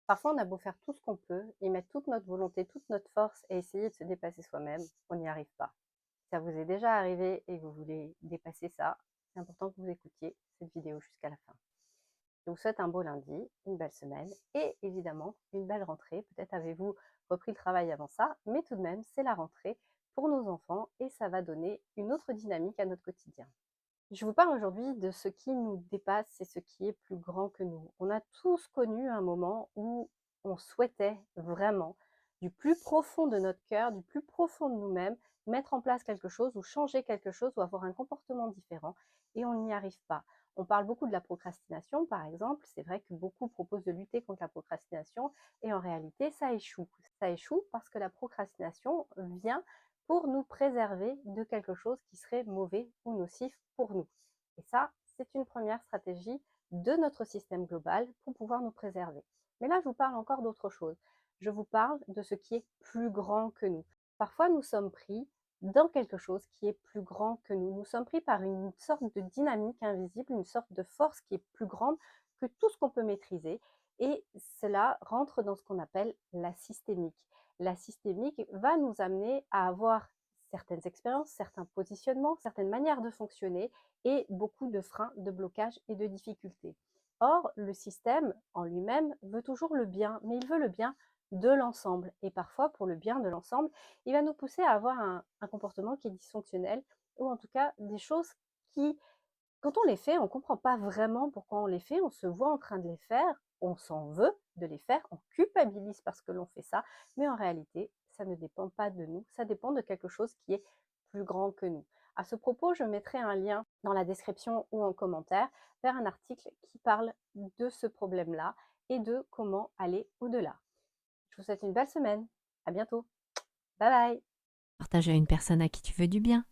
Parfois, on a beau faire tout ce qu'on peut, y mettre toute notre volonté, toute notre force et essayer de se dépasser soi-même, on n'y arrive pas. Si ça vous est déjà arrivé et que vous voulez dépasser ça, c'est important que vous écoutiez cette vidéo jusqu'à la fin. Je vous souhaite un beau lundi, une belle semaine et évidemment une belle rentrée. Peut-être avez-vous repris le travail avant ça, mais tout de même, c'est la rentrée pour nos enfants et ça va donner une autre dynamique à notre quotidien. Je vous parle aujourd'hui de ce qui nous dépasse et ce qui est plus grand que nous. On a tous connu un moment où on souhaitait vraiment, du plus profond de notre cœur, du plus profond de nous-mêmes, mettre en place quelque chose ou changer quelque chose ou avoir un comportement différent et on n'y arrive pas. On parle beaucoup de la procrastination, par exemple. C'est vrai que beaucoup proposent de lutter contre la procrastination et en réalité, ça échoue. Ça échoue parce que la procrastination vient pour nous préserver de quelque chose qui serait mauvais ou nocif pour nous. Et ça, c'est une première stratégie de notre système global pour pouvoir nous préserver. Mais là, je vous parle encore d'autre chose. Je vous parle de ce qui est plus grand que nous. Parfois, nous sommes pris dans quelque chose qui est plus grand que nous. Nous sommes pris par une sorte de dynamique invisible, une sorte de force qui est plus grande que tout ce qu'on peut maîtriser. Et cela rentre dans ce qu'on appelle la systémique. La systémique va nous amener à avoir certaines expériences, certains positionnements, certaines manières de fonctionner et beaucoup de freins, de blocages et de difficultés. Or, le système en lui-même veut toujours le bien, mais il veut le bien de l'ensemble. Et parfois, pour le bien de l'ensemble, il va nous pousser à avoir un comportement qui est dysfonctionnel ou en tout cas des choses qui, quand on les fait, on ne comprend pas vraiment pourquoi on les fait, on se voit en train de les faire, on s'en veut de les faire, on culpabilise parce que l'on fait ça, mais en réalité, ça ne dépend pas de nous, ça dépend de quelque chose qui est plus grand que nous. À ce propos, je mettrai un lien dans la description ou en commentaire vers un article qui parle de ce problème-là et de comment aller au-delà. Je vous souhaite une belle semaine. À bientôt. Bye bye. Partage à une personne à qui tu veux du bien.